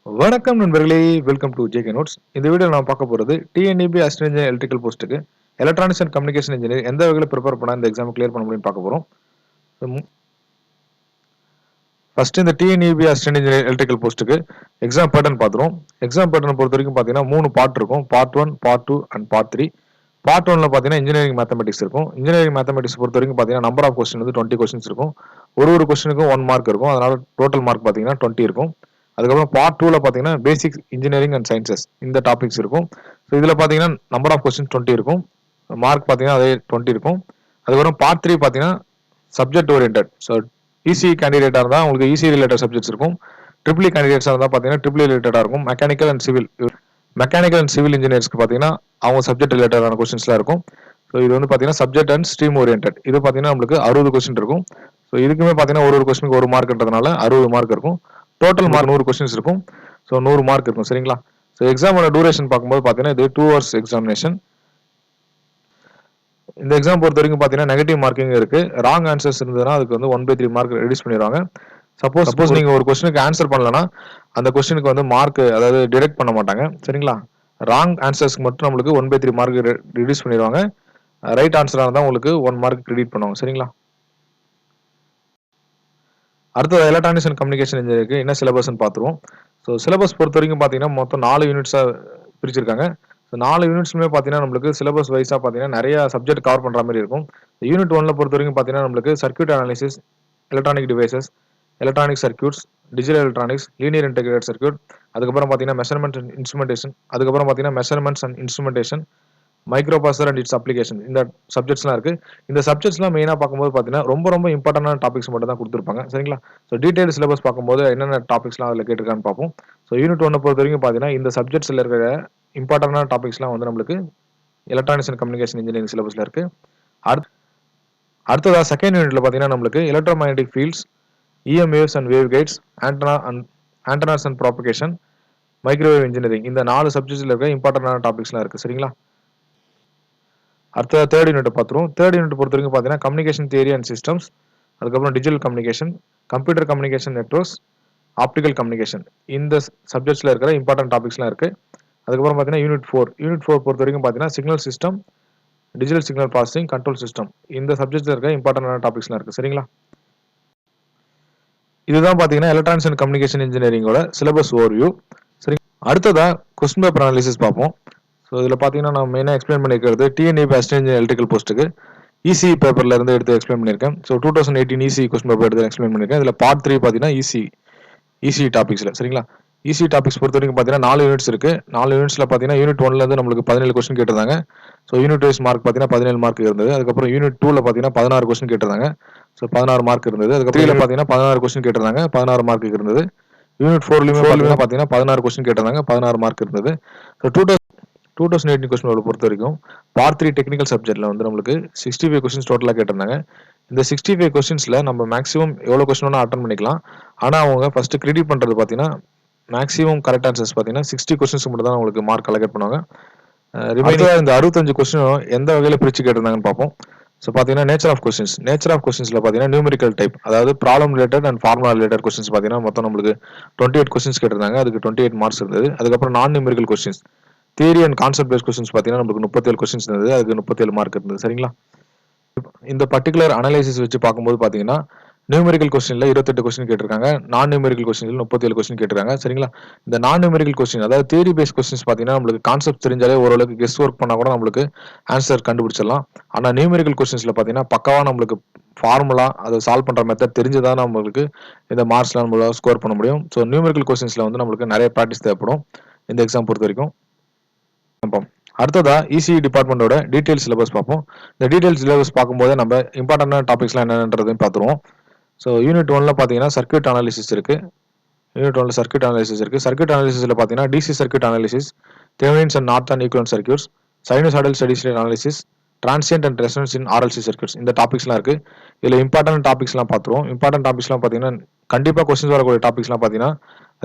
வணக்கம் நண்பர்களே, welcome to JK notes. இந்த வீடியோ நான் பார்க்க போகிறது டிஎன்இபி அசிஸ்டன்ட் இன்ஜினியர் எலக்ட்ரிக்கல் போஸ்ட்டுக்கு எலக்ட்ரானிக்ஸ் அண்ட் கம்யூனிகேஷன் இன்ஜினியர் எந்த வகையில் ப்ரிப்பேர் பண்ணால் இந்த எக்ஸாம் கிளியர் பண்ண முடியும்னு பார்க்க போகிறோம். ஃபர்ஸ்ட் இந்த டிஎன்இபி அசிஸ்டன்ட் இன்ஜினியர் எலக்ட்ரிக்கல் போஸ்ட்டுக்கு எக்ஸாம் பேட்டர்ன் பார்த்துருவோம். எக்ஸாம் பேட்டர்ன் பொறுத்த வரைக்கும் பார்த்தீங்கன்னா 3 பார்ட் இருக்கும். Part 1, part 2 and part 3. Part 1ல பார்த்தீங்கன்னா இன்ஜினியரிங் மேத்தமெட்டிக்ஸ் இருக்கும். இன்ஜினியரிங் மேத்தமெட்டிக்ஸ் பொறுத்த வரைக்கும் பார்த்தீங்கன்னா நம்பர் ஆஃப் கொஸ்டின் வந்து 20 கொஸ்டின்ஸ் இருக்கும். ஒரு கொஸ்டினுக்கும் 1 மார்க் இருக்கும். அதனால டோட்டல் மார்க் பார்த்தீங்கன்னா 20 இருக்கும். அதுக்கப்புறம் பார்ட் 2ல பார்த்தீங்கன்னா பேசிக் இன்ஜினியரிங் அண்ட் சயின்சஸ் இந்த டாபிக்ஸ் இருக்கும். ஸோ இதில் பார்த்தீங்கன்னா நம்பர் ஆஃப் கொஸ்டின் 20 இருக்கும். மார்க் பார்த்தீங்கன்னா அதே 20 இருக்கும். அதுக்கப்புறம் பார்ட் 3 பார்த்தீங்கன்னா சப்ஜெக்ட் ஓரியன்ட். ஸோ இசி கேண்டிடேட்டாக இருந்தால் உங்களுக்கு இசி ரிலேட்டட் சப்ஜெக்ட்ஸ் இருக்கும். ட்ரிபிள் கேண்டிடேட்ஸாக இருந்தால் பார்த்தீங்கன்னா ட்ரிபிள் ரிலேட்டடாக இருக்கும். மெக்கானிக்கல் அண்ட் சிவில் இன்ஜினியர்ஸ்க்கு பார்த்தீங்கன்னா அவங்க சப்ஜெக்ட் ரிலேட்டடான கொஸ்டின்ஸ்லாம் இருக்கும். ஸோ இது வந்து பார்த்தீங்கன்னா சப்ஜெக்ட் அண்ட் ஸ்ட்ரீம் ஓரியன்ட். இது பார்த்தீங்கன்னா நம்மளுக்கு 60 கொஸ்டின் இருக்கும். ஸோ இதுக்குமே பார்த்தீங்கன்னா ஒரு கொஸ்டினுக்கு 1 மார்க்ன்றதுனால 60 மார்க் இருக்கும். டோட்டல் மார்க் 100 கொஸ்டின்ஸ் இருக்கும். ஸோ 100 மார்க் இருக்கும். சரிங்களா? ஸோ எக்ஸாமோட டூரேஷன் பார்க்கும்போது பார்த்தீங்கன்னா இது 2 hours எக்ஸாமினேஷன். இந்த எக்ஸாம் பொறுத்த வரைக்கும் பார்த்தீங்கன்னா நெகட்டிவ் மார்க்கிங் இருக்கு. ராங் ஆன்சர்ஸ் இருந்ததுன்னா அதுக்கு வந்து 1/3 மார்க் ரெடியூஸ் பண்ணிடுவாங்க. சப்போஸ் நீங்க ஒரு கொஸ்டினுக்கு ஆன்சர் பண்ணலன்னா அந்த கொஸ்டினுக்கு வந்து மார்க் அதாவது டிடெக்ட் பண்ண மாட்டாங்க. சரிங்களா? ராங் ஆன்சர்ஸ்க்கு மட்டும் நம்மளுக்கு 1/3 மார்க் ரெடியூஸ் பண்ணிடுவாங்க. ரைட் ஆன்சராக இருந்தால் உங்களுக்கு 1 மார்க் கிரெடிட் பண்ணுவாங்க. சரிங்களா? அடுத்தது எலக்ட்ரானிக்ஸ் அண்ட் கம்யூனிகேஷன் இன்ஜினியருக்கு என்ன சிலபஸ்ன்னு பார்த்துருவோம். ஸோ சிலபஸ் பொறுத்த வரைக்கும் பார்த்தீங்கன்னா மொத்தம் 4 யூனிட்ஸாக பிரிச்சிருக்காங்க. ஸோ 4 யூனிட்ஸுமே பார்த்தீங்கன்னா நம்மளுக்கு சிலபஸ் வைஸாக பார்த்தீங்கன்னா நிறைய சப்ஜெக்ட் கவர் பண்ணுற மாதிரி இருக்கும். யூனிட் 1ல பொறுத்த வரைக்கும் பார்த்தீங்கன்னா நம்மளுக்கு circuit analysis, electronic devices, electronic circuits, digital electronics, linear integrated circuit, அதுக்கப்புறம் பார்த்தீங்கன்னா மெஷர்மெண்ட் அண்ட் இன்ஸ்ட்ருமெண்டேஷன், அதுக்கப்புறம் பார்த்தீங்கன்னா measurements and instrumentation, micro processor and its application இந்த சப்ஜெக்ட்ஸ்லாம் இருக்கு. இந்த சப்ஜெக்ட்ஸ்லாம் மெயினாக பார்க்கும்போது பார்த்தீங்கன்னா ரொம்ப இம்பார்ட்டன்டான டாபிக்ஸ் மட்டும் தான் கொடுத்துருப்பாங்க. சரிங்களா? ஸோ டீடைல் சிலபஸ் பார்க்கும்போது என்னென்ன டாபிக்ஸ்லாம் அதில் கேட்டிருக்கான்னு பார்ப்போம். ஸோ யூனிட் 1 பொறுத்த வரைக்கும் பார்த்தீங்கன்னா இந்த சப்ஜெக்ட்ஸில் இருக்கிற இம்பார்ட்டன்டான டாபிக்ஸ்லாம் வந்து நம்மளுக்கு எலக்ட்ரானிக்ஸ் அண்ட் கம்யூனிகேஷன் இன்ஜினியரிங் சிலபஸில் இருக்கு. அடுத்ததாக செகண்ட் யூனிட்ல பார்த்தீங்கன்னா நம்மளுக்கு electromagnetic fields, EM waves and wave guides, antennas and propagation, microwave engineering இந்த 4 சப்ஜெக்ட்ஸில் இருக்க இம்பார்ட்டன்டான டாபிக்ஸ்லாம் இருக்குது. சரிங்களா? அடுத்த தேர்ட் யூனிட் பார்த்துருவோம். தேர்ட் யூனிட் பொறுத்த வரைக்கும் பார்த்தீங்கன்னா கம்யூனிகேஷன் தியரி அண்ட் சிஸ்டம்ஸ், அதுக்கப்புறம் digital communication, computer communication networks, optical communication இந்த சப்ஜெக்ட்ஸில் இருக்கிற இம்பார்ட்டன்ட் டாபிக்ஸ்லாம் இருக்குது. அதுக்கப்புறம் பார்த்தீங்கன்னா யூனிட் 4 பொறுத்த வரைக்கும் பார்த்தீங்கன்னா signal system, digital signal processing, control system இந்த சப்ஜெக்ட்ஸில் இருக்க இம்பார்ட்டன்டான டாபிக்ஸ்லாம் இருக்குது. சரிங்களா? இதுதான் பார்த்தீங்கன்னா எலக்ட்ரானிக்ஸ் அண்ட் கம்யூனிகேஷன் இன்ஜினியரிங்கோட சிலபஸ் ஓவர்வியூ. சரி, அடுத்ததாக கொஸ்டின் பேப்பர் அனாலிசிஸ் பார்ப்போம். ஸோ இதில் பார்த்தீங்கன்னா நான் மெயினாக எக்ஸ்பிளைன் பண்ணியிருக்கிறது டிஎன்இபி அசிஸ்டன்ட் இன்ஜினியர் எலக்ட்ரிக்கல் போஸ்ட்டுக்கு இசி பேப்பரில் இருந்து எடுத்து எக்ஸ்பிளைன் பண்ணியிருக்கேன். ஸோ 2018 இசி கொஸ்டின் பேப்பர் எடுத்து எக்ஸ்பிளைன் பண்ணியிருக்கேன். இதில் பார்ட் 3 பார்த்தீங்கன்னா இசி டாபிக்ஸில். சரிங்களா? இசி டாபிக்ஸ் பொறுத்த வரைக்கும் பார்த்தீங்கன்னா 4 யூனிட்ஸ் இருக்குது. 4 யூனிட்ஸில் பார்த்தீங்கன்னா யூனிட் 1லேருந்து நம்மளுக்கு 17 கொஸ்டின் கேட்டிருந்தாங்க. ஸோ யூனிட் வைஸ் மார்க் பார்த்தீங்கன்னா 17 மார்க் இருந்தது. அதுக்கப்புறம் யூனிட் 2ல பார்த்தீங்கன்னா 16 கொஸ்டின் கேட்டிருந்தாங்க. ஸோ 16 மார்க் இருந்தது. அதுக்கப்புறம் 3ல பார்த்தீங்கன்னா 16 கொஸ்டின் கேட்டிருந்தாங்க, 16 மார்க் இருந்தது. யூனிட் 4லையுமே பார்த்தீங்கன்னா 16 கொஸ்டின் கேட்டிருந்தாங்க, 16 மார்க் இருந்தது. ஸோ 2018 கொஸ்டின் பேப்பர் பொறுத்த வரைக்கும் பார்ட் 3 டெக்னிக்கல் சப்ஜெக்ட்ல வந்து நம்மளுக்கு 65 கொஸ்டின்ஸ் டோட்டலாக கேட்டிருந்தாங்க. இந்த 65 கொஸ்டின்ஸில் நம்ம மேக்ஸிமம் எவ்வளோ கொஸ்டின் வேணால் அட்டன் பண்ணிக்கலாம். ஆனால் அவங்க ஃபர்ஸ்ட் கிரெடிட் பண்ணுறது பார்த்தீங்கன்னா மேக்ஸிமம் கரெக்ட் ஆன்சர்ஸ் பார்த்தீங்கன்னா 60 கொஸ்டின்ஸ் மட்டும் தான் உங்களுக்கு மார்க் அலோகேட் பண்ணுவாங்க. ரிமைனிங் இந்த 65 கொஸ்டினும் எந்த வகையில் பிரித்து கேட்டிருந்தாங்கன்னு பார்ப்போம். ஸோ பார்த்தீங்கன்னா நேச்சர் ஆஃப் கொஸ்டின்ஸில் பார்த்தீங்கன்னா நியூமெரிக்கல் டைப், அதாவது problem related and formula related questions பார்த்தீங்கன்னா மொத்தம் நம்மளுக்கு 28 கொஸ்டின்ஸ் கேட்டிருந்தாங்க. அதுக்கு 28 மார்க்ஸ் இருந்தது. அதுக்கப்புறம் நான் numerical questions, theory and concept paste questions பார்த்தீங்கன்னா நம்மளுக்கு 37 கொஸ்டின்ஸ் இருந்தது. அதுக்கு 37 மார்க் இருந்தது. சரிங்களா? இந்த பர்டிகுலர் அனலைசிஸ் வச்சு பார்க்கும்போது பார்த்தீங்கன்னா நியூமெரிக்கல் கொஸ்டின்ல 28 கொஸ்டின் கேட்டிருக்காங்க. நான் நியூமெரிக்கல் கொஸ்டின்ல 37 கொஸ்டின் கேட்டிருக்காங்க. சரிங்களா? இந்த நான் நியூமெரிக்கல் கொஸ்டின் அதாவது தியரி பேஸ்ட் கொஸ்டின்ஸ் பார்த்தீங்கன்னா நம்மளுக்கு கான்செப்ட் தெரிஞ்சாலே ஓரளவுக்கு கெஸ் ஒர்க் பண்ணா கூட நம்மளுக்கு ஆன்சர் கண்டுபிடிச்சிடலாம். ஆனால் நியூமெரிக்கல் கொஸ்டின்ஸ்ல பார்த்தீங்கன்னா பக்காவா நம்மளுக்கு ஃபார்முலா அதை சால்வ் பண்ற மெத்தட் தெரிஞ்சுதான் நம்மளுக்கு இந்த மார்க்ஸ்லாம் நம்மளால ஸ்கோர் பண்ண முடியும். ஸோ நியூமெரிக்கல் கொஸ்டின்ஸ்ல வந்து நம்மளுக்கு நிறைய ப்ராக்டிஸ் தேவைப்படும் இந்த எக்ஸாம் பொறுத்த வரைக்கும். அடுத்ததா இசி டிபார்ட்மெண்டோட டீடைல் சிலபஸ் பார்ப்போம். இந்த டீடைல் சிலபஸ் பார்க்கும்போது நம்ம இம்பார்ட்டன்டான டாபிக்ஸ்லாம் என்னன்றதையும் பார்த்துருவோம். ஸோ யூனிட் 1ல பார்த்தீங்கன்னா சர்க்யூட் அனாலிசிஸ் இருக்கு. சர்க்யூட் அனாலிசிஸில் பார்த்தீங்கன்னா DC circuit analysis, Thevenin's and Norton equivalent circuits, sinusoidal steady state analysis, transient and resonance in RLC circuits இந்த டாபிக்ஸ்லாம் இருக்கு. இதில் இம்பார்ட்டன்ட் டாபிக்ஸ்லாம் பார்த்துருவோம். இம்பார்ட்டன்ட் டாபிக்ஸ்லாம் பார்த்தீங்கன்னா கண்டிப்பாக கொஸ்டின்ஸ் வரக்கூடிய டாபிக்ஸ்லாம் பார்த்தீங்கன்னா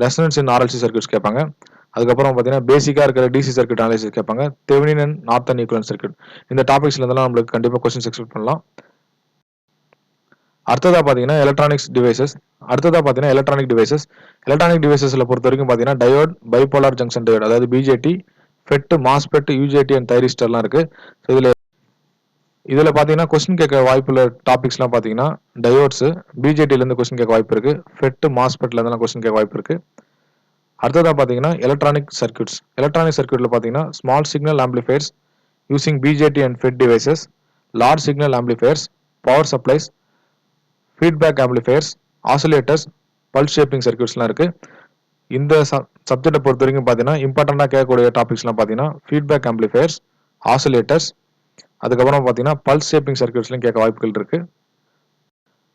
ரெசனன்ஸ் இன் ஆர்எல்சி சர்க்யூட்ஸ் கேட்பாங்க. அதுக்கப்புறம் பார்த்தீங்கன்னா பேசிக்காக இருக்கிற டிசி சர்க்யூட் அனாலிசிஸ் கேட்பாங்க. Thevenin and Norton equivalent circuit இந்த டாபிக்ஸ்ல இருந்தெல்லாம் நம்மளுக்கு கண்டிப்பாக கொஸ்டின்ஸ் எக்ஸ்பெக்ட் பண்ணலாம். அடுத்ததா பார்த்தீங்கன்னா எலக்ட்ரானிக் டிவைசஸ். எலக்ட்ரானிக் டிவைசஸ்ல பொறுத்த வரைக்கும் பார்த்தீங்கன்னா டயோட், பைபோலார் ஜங்ஷன் டயோட், அதாவது BJT, FET, MOSFET, UJT and தைரிஸ்டர்லாம் இருக்கு. ஸோ இதுல பார்த்தீங்கன்னா கொஸ்டின் கேட்க வாய்ப்புள்ள டாபிக்ஸ்லாம் பார்த்தீங்கன்னா டயோட்ஸ், பிஜேடிலேருந்து கொஸ்டின் கேட்க வாய்ப்பு இருக்கு. ஃபெட், மாஸ்பெட்ல இருந்தெல்லாம் கொஸ்டின் கேட்க வாய்ப்பு இருக்கு. அடுத்ததா பார்த்தீங்கன்னா எலக்ட்ரானிக் சர்க்யூட்ஸ். எலக்ட்ரானிக் சர்க்யூட்ல பார்த்தீங்கன்னா small signal amplifiers using BJT and FET devices, large signal amplifiers, power supplies, feedback amplifiers, oscillators, pulse shaping சர்க்யூட்ஸ்லாம் இருக்கு. இந்த சப்ஜெக்டை பொறுத்த வரைக்கும் பார்த்தீங்கன்னா இம்பார்ட்டண்டாக கேட்கக்கூடிய டாபிக்ஸ்லாம் பார்த்தீங்கன்னா ஃபீட்பேக் ஆம்பிளிஃபையர்ஸ், ஆசிலேட்டர்ஸ், அதுக்கப்புறம் பார்த்தீங்கன்னா பல்ஸ் ஷேப்பிங் சர்க்யூட்ஸ்லையும் கேட்க வாய்ப்புகள் இருக்கு.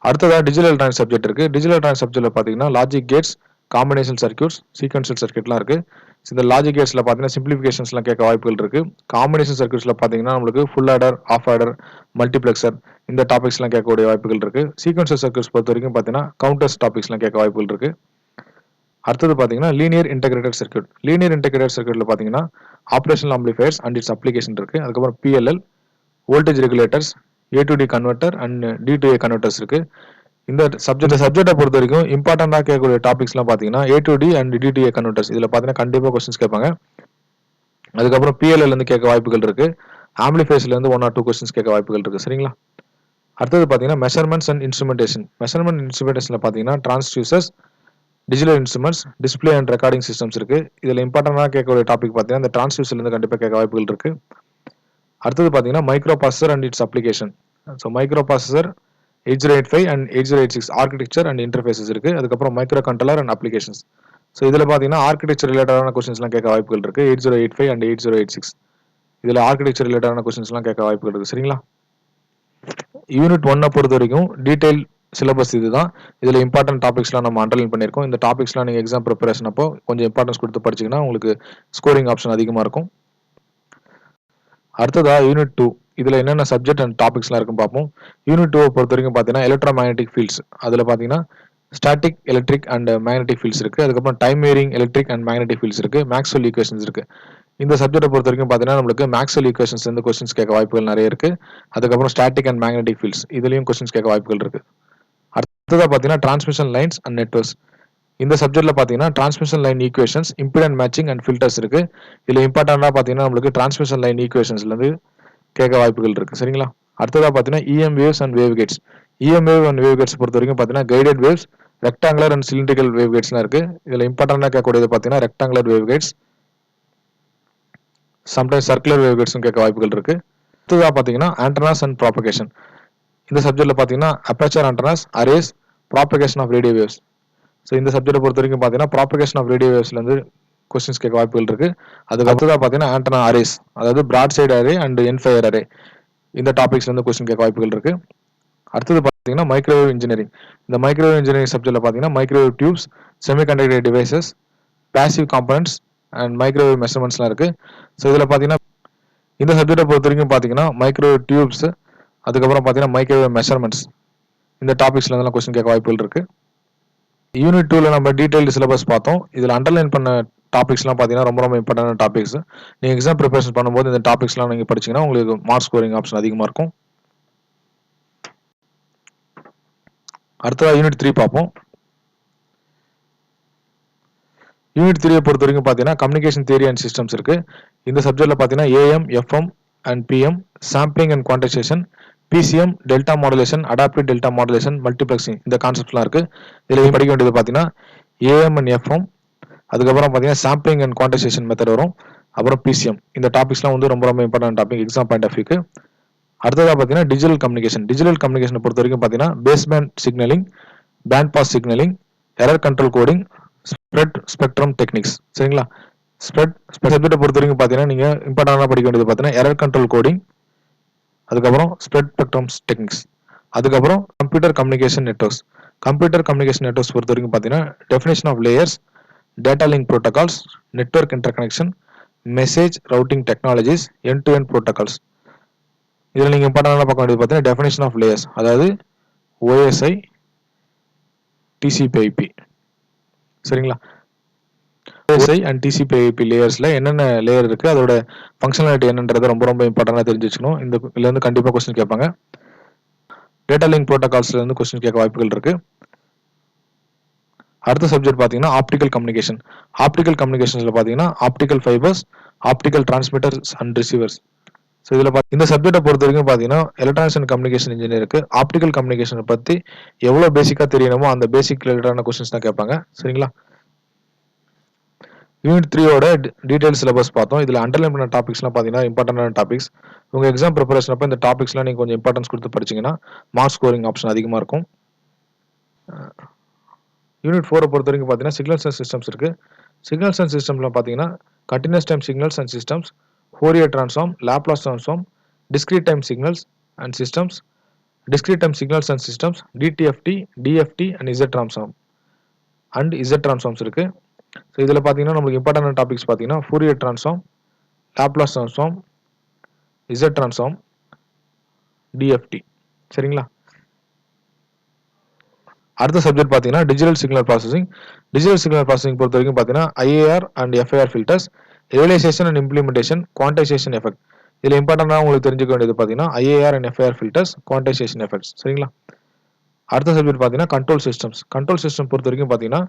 அடுத்ததாக டிஜிட்டல் எலக்ட்ரானிக் சப்ஜெக்ட் இருக்கு. டிஜிட்டல் எலக்ட்ரானிக் சப்ஜெக்ட்ல பார்த்தீங்கன்னா logic gates, combination circuits, sequential சர்க்யூட்லாம் இருக்கு. இந்த லாஜிக் கேட்ஸ்ல பார்த்தீங்கன்னா சிம்பிளிஃபிகேஷன்ஸ்லாம் கேட்க வாய்ப்புகள் இருக்கு. காம்பினேஷன் சர்க்யூட்ஸ்ல பார்த்தீங்கன்னா நம்மளுக்கு full adder, half adder, multiplexer இந்த டாபிக்ஸ்லாம் கேட்கக்கூடிய வாய்ப்புகள் இருக்கு. சீக்வன்ஷியல் சர்க்யூட்ஸ் பொறுத்த வரைக்கும் பார்த்தீங்கன்னா கவுண்டர்ஸ் டாபிக்ஸ்லாம் கேட்க வாய்ப்புகள் இருக்கு. அடுத்தது பார்த்தீங்கன்னா linear integrated circuit. Linear integrated சர்க்யூட்ல பார்த்தீங்கன்னா operational amplifiers and its application இருக்கு. அதுக்கப்புறம் PLL, voltage regulators, A to D converter and D to A converters இருக்கு. இந்த சப்ஜெக்டை பொறுத்த வரைக்கும் இம்பார்ட்டண்டாக கேட்கக்கூடிய டாபிக்ஸ்லாம் பார்த்தீங்கன்னா A to D and D to A converters. இதில் பார்த்தீங்கன்னா கண்டிப்பாக கொஸ்டின்ஸ் கேட்பாங்க. அதுக்கப்புறம் பிஎல்எல் இருந்து கேட்க வாய்ப்புகள் இருக்கு. ஆம்பிளிஃபையர்ஸ்ல இருந்து 1 or 2 கொஸ்டின்ஸ் கேட்க வாய்ப்புகள் இருக்கு. சரிங்களா? அடுத்தது பார்த்தீங்கன்னா மெஷர்மெண்ட்ஸ் அண்ட் இன்ஸ்ட்ருமெண்டேஷன். மெஷர்மெண்ட் இன்ஸ்ட்ருமெண்டேஷன்ல பார்த்தீங்கன்னா transducers, digital instruments, display and recording systems இருக்கு. இதில் இம்பார்ட்டண்டாக கேட்கக்கூடிய டாபிக் பார்த்தீங்கன்னா இந்த டிரான்ஸ்டியூசர்ல இருந்து கண்டிப்பாக கேட்க வாய்ப்புகள் இருக்கு. அடுத்தது பார்த்தீங்கன்னா micro processor and its application. So micro processor 8085 and 8086 architecture and interfaces இருக்கு. அதுக்கப்புறம் micro controller and applications. So இதில் பார்த்தீங்கன்னா ஆர்கிடெக்சர் ரிலேட்டடான கொஸ்டின்ஸ்லாம் கேட்க வாய்ப்புகள் இருக்கு. 8085 அண்ட் 8086 இதில் ஆர்கிடெக்சர் ரிலேட்டடான கொஸ்டின்ஸ்லாம் கேட்க வாய்ப்புகள் இருக்கு. சரிங்களா? யூனிட் 1 பொறுத்த வரைக்கும் டீடைல் சிலபஸ் இதுதான். இதில் இம்பார்ட்டன்ட் டாபிக்ஸ்லாம் நம்ம அண்டர்லைன் பண்ணியிருக்கோம். இந்த டாபிக்ஸ்லாம் நீங்கள் எக்ஸாம் ப்ரிப்பரேஷன் அப்போ கொஞ்சம் இம்பார்ட்டன்ஸ் கொடுத்து படிச்சிங்கன்னா உங்களுக்கு ஸ்கோரிங் ஆப்ஷன் அதிகமாக இருக்கும். அடுத்ததா யூனிட் 2. இதில் என்னென்ன சப்ஜெக்ட் அண்ட் டாபிக்ஸ்லாம் இருக்குன்னு பார்ப்போம். யூனிட் 2 பொறுத்த வரைக்கும் பார்த்தீங்கன்னா எலக்ட்ரோ மேக்னெட்டிக் ஃபீல்ட்ஸ். அதில் பார்த்தீங்கன்னா static, electric and magnetic fields இருக்கு. அதுக்கப்புறம் time varying electric and magnetic fields இருக்கு. மேக்ஸ்வெல் ஈக்குவேஷன்ஸ் இருக்கு. இந்த சப்ஜெக்டை பொறுத்த வரைக்கும் பார்த்தீங்கன்னா நம்மளுக்கு மேக்ஸ்வெல் ஈக்குவேஷன்ஸ் இருந்து கொஸ்டின்ஸ் கேட்க வாய்ப்புகள் நிறைய இருக்கு. அதுக்கப்புறம் ஸ்டாட்டிக் அண்ட் மேக்னெட்டிக் ஃபீல்ட்ஸ் இதுலயும் கொஸ்டின்ஸ் கேட்க வாய்ப்புகள் இருக்கு. அடுத்ததாக பார்த்தீங்கன்னா டிரான்ஸ்மிஷன் லைன்ஸ் அண்ட் நெட்வொர்க்ஸ். இந்த சப்ஜெக்ட்ல பார்த்தீங்கன்னா transmission line equations, impedance matching and filters இருக்கு. இதில் இம்பார்ட்டண்டாக பார்த்தீங்கன்னா நம்மளுக்கு டிரான்ஸ்மிஷன் லைன் ஈக்குவேஷன்ஸ்லேருந்து கேட்க வாய்ப்புகள் இருக்கு. சரிங்களா? அடுத்ததாக பார்த்தீங்கன்னா EM waves and wave guides. EM wave and wave guides பொறுத்த வரைக்கும் பார்த்தீங்கன்னா guided waves, rectangular and cylindrical wave கேட்ஸ்லாம் இருக்கு. இதில் இம்பார்ட்டண்டாக கேட்கக்கூடியது பார்த்தீங்கன்னா rectangular wave guides, sometimes circular wave கேட்ஸும் கேட்க வாய்ப்புகள் இருக்கு. அடுத்ததாக பார்த்தீங்கன்னா ஆண்டனாஸ் அண்ட் ப்ராபகேஷன். இந்த சப்ஜெக்ட்ல பார்த்தீங்கன்னா aperture antennas, arrays, propagation of radio வேவ்ஸ். ஸோ இந்த சப்ஜெக்டை பொறுத்த வரைக்கும் பார்த்தீங்கன்னா ப்ராபகேஷன் ஆஃப் ரேடியோ வேவ்ஸ்லேருந்து கொஸ்டின்ஸ் கேட்க வாய்ப்புகள் இருக்கு. அதுக்கு அடுத்ததாக பார்த்தீங்கன்னா ஆண்டனா அரேஸ், அதாவது broadside array and endfire array, இந்த டாபிக்ஸ்லேருந்து கொஸ்டின் கேட்க வாய்ப்புகள் இருக்கு. அடுத்தது பார்த்தீங்கன்னா மைக்ரோவேவ் இன்ஜினியரிங். இந்த மைக்ரோவேவ் இன்ஜினியரிங் சப்ஜெக்ட்ல பார்த்தீங்கன்னா microwave tubes, semiconductor devices, passive components and microwave மெஷர்மெண்ட்ஸ்லாம் இருக்கு. ஸோ இதில் பார்த்தீங்கன்னா இந்த சப்ஜெக்டை பொறுத்த வரைக்கும் பார்த்தீங்கன்னா மைக்ரோவேவ் டியூப்ஸ், அதுக்கப்புறம் பார்த்தீங்கன்னா மைக்ரோவேவ் மெஷர்மெண்ட்ஸ், இந்த டாபிக்ஸ்ல இருந்தெல்லாம் கொஸ்டின் கேட்க வாய்ப்புகள் இருக்கு. யூனிட் 2ல நம்ம டீடைல்டு சிலபஸ் பார்த்தோம். இதில் அண்டர்லைன் பண்ண டாபிக்ஸ்லாம் பார்த்தீங்கன்னா ரொம்ப ரொம்ப இம்பார்ட்டன்டான டாபிக்ஸ். நீங்கள் எக்ஸாம் ப்ரிப்பரேஷன் பண்ணும்போது இந்த டாபிக்ஸ்லாம் நீங்கள் படிச்சீங்கன்னா உங்களுக்கு மார்க் ஸ்கோரிங் ஆப்ஷன் அதிகமாக இருக்கும். அடுத்ததாக யூனிட் 3 பார்ப்போம். யூனிட் 3 பொறுத்த வரைக்கும் பார்த்தீங்கன்னா கம்யூனிகேஷன் தியரி அண்ட் சிஸ்டம்ஸ் இருக்கு. இந்த சப்ஜெக்ட்ல பார்த்தீங்கன்னா AM, FM and PM, sampling and quantisation, PCM, delta modulation, adaptive delta modulation, multiplexing, இந்த கான்செப்ட்லாம் இருக்கு. இதில் படிக்க வேண்டியது பார்த்தீங்கன்னா ஏஎம் அண்ட் எஃப்எம், அதுக்கப்புறம் பார்த்தீங்கன்னா சாம்பிளிங் அண்ட் குவான்டைசேஷன் மெத்தட் வரும், அப்புறம் பிசிஎம். இந்த டாபிக்ஸ்லாம் வந்து ரொம்ப ரொம்ப important topic exam point of வியூக்கு. அடுத்ததாக பார்த்தீங்கன்னா டிஜிட்டல் கம்யூனிகேஷன். டிஜிட்டல் கம்யூனிகேஷனை பொறுத்த வரைக்கும் பார்த்தீங்கன்னா base band signalling, band pass signalling, error control coding, spread spectrum techniques. சரிங்களா? ஸ்ப்ரெட் சப்ஜெக்டை பொறுத்த வரைக்கும் பார்த்தீங்கன்னா நீங்கள் இம்பார்ட்டண்டாக படிக்க வேண்டியது பார்த்தீங்கன்னா எரர் கண்ட்ரோல் கோடிங், அதுக்கப்புறம் ஸ்ப்ரெட் ஸ்பெக்ட்ரம் டெக்னிக்ஸ், அதுக்கப்புறம் computer communication networks. Computer communication networks பொறுத்த வரைக்கும் பார்த்தீங்கன்னா definition of layers, data link protocols, network interconnection, message routing technologies, end to end protocols. இதில் நீங்கள் இம்பார்ட்டண்டாக பார்க்க வேண்டியது பார்த்தீங்கன்னா டெஃபினேஷன் ஆஃப் லேயர்ஸ், அதாவது ஓஎஸ்ஐ, டிசிபிஐபி. சரிங்களா? ஓஎஸ்ஐ அண்ட் டிசிபிஐபி லேயர்ஸ்ல என்னென்ன லேயர் இருக்கு, அதோட ஃபங்க்ஷனாலிட்டி என்னன்றது ரொம்ப ரொம்ப இம்பார்ட்டன்டா தெரிஞ்சு வச்சுக்கணும். இதுல இருந்து கண்டிப்பா கொஸ்டின் கேட்பாங்க. டேட்டா லிங்க் ப்ரோட்டோகால்ஸ்ல இருந்து கொஸ்டின் கேட்க வாய்ப்புகள் இருக்கு. அடுத்த சப்ஜெக்ட் பார்த்தீங்கன்னா ஆப்டிகல் கம்யூனிகேஷன். ஆப்டிகல் கம்யூனிகேஷன்ஸ்ல பார்த்தீங்கன்னா optical fibres, optical transmitters and receiver's. So இதில் இந்த சப்ஜெக்டை பொறுத்த வரைக்கும் பார்த்தீங்கன்னா எலக்ட்ரானிக்ஸ் அண்ட் கம்யூனிகேஷன் இன்ஜினியருக்கு ஆப்டிகல் கம்யூனிகேஷனை பற்றி எவ்வளோ பேசிக்காக தெரியணுமோ அந்த பேசிக் ரிலேட்டடான கொஸ்டின்ஸ் தான் கேட்பாங்க. சரிங்களா? யூனிட் 3யோட டீடைல் சிலபஸ் பார்த்தோம். இதில் அண்டர்லைன் பண்ண டாபிக்ஸ்லாம் பார்த்தீங்கன்னா இம்பார்ட்டன்டான டாபிக்ஸ். உங்கள் எக்ஸாம் ப்ரிப்பரேஷன் அப்போ இந்த டாபிக்ஸ்லாம் நீங்கள் கொஞ்சம் இம்பார்ட்டன்ஸ் கொடுத்து படிச்சிங்கன்னா மார்க் ஸ்கோரிங் ஆப்ஷன் அதிகமாக இருக்கும். யூனிட் 4 பொறுத்த வரைக்கும் பார்த்தீங்கன்னா சிக்னல்ஸ் அண்ட் சிஸ்டம்ஸ் இருக்குது. சிக்னல்ஸ் அண்ட் சிஸ்டம்ல பார்த்தீங்கன்னா continuous time signals and systems, Fourier transform, Laplace transform, discrete time signals and systems, discrete time signals and systems, DTFT, DFT and Z transforms இருக்கு. So இதில் பார்த்தீங்கன்னா நமக்கு இம்பார்ட்டன்டான டாபிக்ஸ் பார்த்தீங்கன்னா Fourier transform, Laplace transform, Z transform, DFT. சரிங்களா? அடுத்த subject பார்த்தீங்கன்னா digital signal processing. Digital signal processing பொறுத்த வரைக்கும் பார்த்தீங்கன்னா IAR and FIR filters, realisation and implementation, quantisation effect. இதில் இம்பார்ட்டண்டாக உங்களுக்கு தெரிஞ்சுக்க வேண்டியது பார்த்தீங்கன்னா IAR and FIR filters, quantisation effects. சரிங்களா? அடுத்த சப்ஜெக்ட் பார்த்தீங்கன்னா கண்ட்ரோல் சிஸ்டம்ஸ். கண்ட்ரோல் சிஸ்டம் பொறுத்த வரைக்கும் பார்த்தீங்கன்னா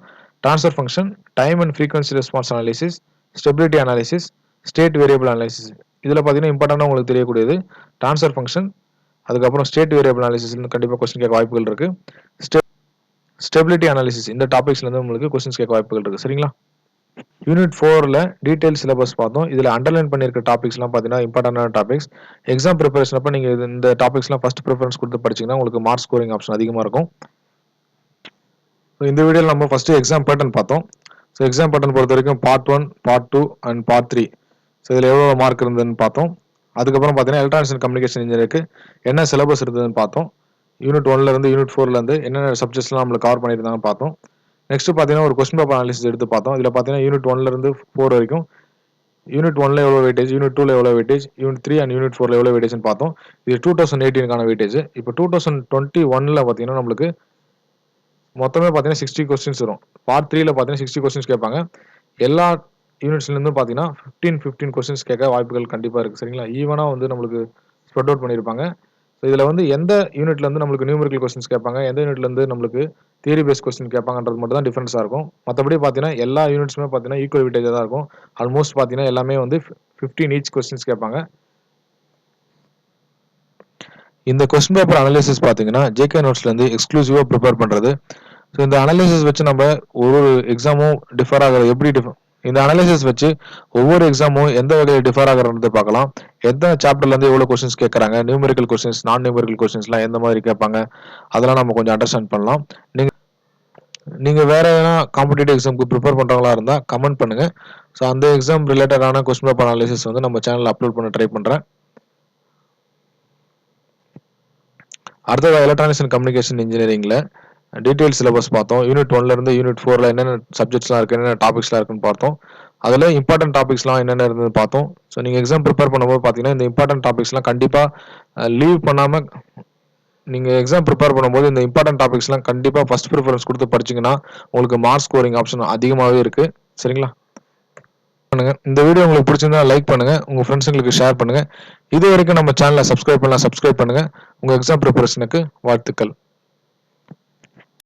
transfer function, time and frequency response analysis, stability analysis, state variable analysis. இதில் பார்த்தீங்கன்னா இம்பார்ட்டண்டாக உங்களுக்கு தெரியக்கூடியது ட்ரான்ஸ்ஃபர் ஃபங்க்ஷன், அதுக்கப்புறம் ஸ்டேட் வேரியபிள் அனாலிசிஸ் கண்டிப்பாக கொஸ்டின் கேட்க வாய்ப்புகள் இருக்கு. ஸ்டெபிலிட்டி அனாலிசிஸ் இந்த டாபிக்ஸ்லேருந்து உங்களுக்கு கொஸ்டின்ஸ் கேட்க வாய்ப்புகள் இருக்கு. சரிங்களா? யூனிட் 4ல டீடைல் சிலபஸ் பார்த்தோம். இதில் அண்டர்லைன் பண்ணியிருக்க டாபிக்ஸ்லாம் பார்த்தீங்கன்னா இம்பார்ட்டன்டான டாபிக்ஸ். எக்ஸாம் ப்ரிப்பரேஷன் அப்போ நீங்கள் இந்த டாபிக்ஸ்லாம் ஃபர்ஸ்ட் ப்ரிஃபரன்ஸ் கொடுத்து படிச்சிங்கன்னா உங்களுக்கு மார்க் ஸ்கோரிங் ஆப்ஷன் அதிகமாக இருக்கும். இந்த வீடியோவில் நம்ம ஃபர்ஸ்ட் எக்ஸாம் பேட்டர்ன் பார்த்தோம். ஸோ எக்ஸாம் பேட்டர்ன் பொறுத்த வரைக்கும் part 1, part 2 and part 3. So இதில் எவ்வளோ மார்க் இருந்ததுன்னு பார்த்தோம். அதுக்கப்புறம் பார்த்தீங்கன்னா எலக்ட்ரானிக்ஸ் அண்ட் கம்யூனிகேஷன் இன்ஜினியருக்கு என்ன சிலபஸ் இருந்ததுன்னு பார்த்தோம். யூனிட் 1லேருந்து யூனிட் 4லேருந்து என்னென்ன சப்ஜெக்ட்ஸ்லாம் நம்மளுக்கு கவர் பண்ணியிருந்தாங்கன்னு பார்த்தோம். நெக்ஸ்ட் பார்த்தீங்கன்னா ஒரு கொஸ்டின் பேப்பர் அனாலிசிஸ் எடுத்து பார்த்தோம். இதில் பார்த்தீங்கன்னா யூனிட் 1லேருந்து 4 வரைக்கும் யூனிட் 1ல எவ்வளோ வெயிட்டேஜ், யூனிட் 2ல எவ்வளோ வெயிட்டேஜ், யூனிட் 3 அண்ட் யூனிட் 4ல எவ்வளோ வெயிட்டேஜ்னு பார்த்தோம். இது 2018க்கான வெயிட்டேஜ். இப்போ 2021ல பார்த்தீங்கன்னா நம்மளுக்கு மொத்தமே பார்த்தீங்கன்னா 60 கொஸ்டின்ஸ் வரும். பார்ட் 3ல பார்த்தீங்கன்னா 60 கொஸ்டின்ஸ் கேட்பாங்க. எல்லா யூனிட்ஸ்லேருந்தும் பார்த்தீங்கன்னா 15 கொஸ்டின்ஸ் கேட்க வாய்ப்புகள் கண்டிப்பாக இருக்குது. சரிங்களா? ஈவனாக வந்து நம்மளுக்கு ஸ்ப்ரெட் அவுட் பண்ணியிருப்பாங்க. ஸோ இதில் வந்து எந்த யூனிட்லேருந்து நம்மளுக்கு நியூமெரிக்கல் கொஸ்டின்ஸ் கேட்பாங்க, எந்த யூனிட்லேருந்து நம்மளுக்கு தியரி பேஸ் கொஸ்டின் கேட்பாங்கன்றது மட்டும் தான் டிஃபரன்ஸாக இருக்கும். மற்றபடி பார்த்தீங்கன்னா எல்லா யூனிட்ஸுமே பார்த்தீங்கன்னா ஈக்குவல் வெயிட்டேஜாக தான் இருக்கும். ஆல்மோஸ்ட் பார்த்தீங்கன்னா எல்லாமே வந்து 15 ஈச் கொஸ்டின்ஸ் கேட்பாங்க. இந்த கொஸ்டின் பேப்பர் அனாலிசிஸ் பார்த்தீங்கன்னா ஜேகே நோட்ஸ்லேருந்து எக்ஸ்க்ளூசிவாக ப்ரிப்பேர் பண்ணுறது. ஸோ இந்த அனாலிசிஸ் வச்சு நம்ம ஒரு எக்ஸாமும் டிஃபர் ஆகிறது எப்படி இந்த அனாலிசிஸ் வச்சு ஒவ்வொரு எக்ஸாமும் எந்த வகையில் டிஃபர் ஆகிறது பார்க்கலாம். எந்த சாப்டர்லேருந்து எவ்வளோ கொஸ்டின்ஸ் கேட்குறாங்க, நியூமெரிக்கல் கொஸ்டின்ஸ், நான் நியூமெரிக்கல் கொஸ்டின்ஸ்லாம் எந்த மாதிரி கேட்பாங்க, அதெல்லாம் நம்ம கொஞ்சம் அண்டர்ஸ்டாண்ட் பண்ணலாம். நீங்கள் வேற எதனா காம்படிட்டிவ் எக்ஸாமுக்கு ப்ரிப்பேர் பண்ணுறவங்களா இருந்தால் கமெண்ட் பண்ணுங்கள். ஸோ அந்த எக்ஸாம் ரிலேட்டடான கொஸ்டின் பேப்பர் அனாலிசிஸ் வந்து நம்ம சேனலில் அப்லோட் பண்ண ட்ரை பண்ணுறேன். அடுத்தது எலக்ட்ரானிக்ஸ் அண்ட் கம்யூனிகேஷன் இன்ஜினியரிங்கில் டீடைல் சிலபஸ் பார்த்தோம். யூனிட் 1லேருந்து யூனிட் 4ல என்னென்ன சப்ஜெக்ட்ஸ்லாம் இருக்குது, என்னென்ன டாபிக்ஸ்லாம் இருக்குன்னு பார்த்தோம். அதில் இம்பார்ட்டன்ட் டாபிக்ஸ்லாம் என்னென்ன இருந்தது பார்த்தோம். ஸோ நீங்கள் எக்ஸாம் ப்ரிப்பேர் பண்ணும்போது பார்த்தீங்கன்னா இந்த இம்பார்ட்டன்ட் டாபிக்ஸ்லாம் கண்டிப்பாக லீவ் பண்ணாமல் நீங்கள் எக்ஸாம் ப்ரிப்பேர் பண்ணும்போது இந்த இம்பார்ட்டன்ட் டாபிக்ஸ்லாம் கண்டிப்பாக ஃபர்ஸ்ட் ப்ரிஃபரன்ஸ் கொடுத்து படிச்சிங்கன்னா உங்களுக்கு மார்க் ஸ்கோரிங் ஆப்ஷன் அதிகமாகவே இருக்குது. சரிங்களா? இந்த வீடியோ உங்களுக்கு பிடிச்சிருந்தா லைக் பண்ணுங்கள், உங்கள் ஃப்ரெண்ட்ஸுங்களுக்கு ஷேர் பண்ணுங்கள். இது வரைக்கும் நம்ம சேனலை சப்ஸ்கிரைப் பண்ணுங்கள். உங்கள் எக்ஸாம் ப்ரிப்பரேஷனுக்கு வாழ்த்துக்கள்.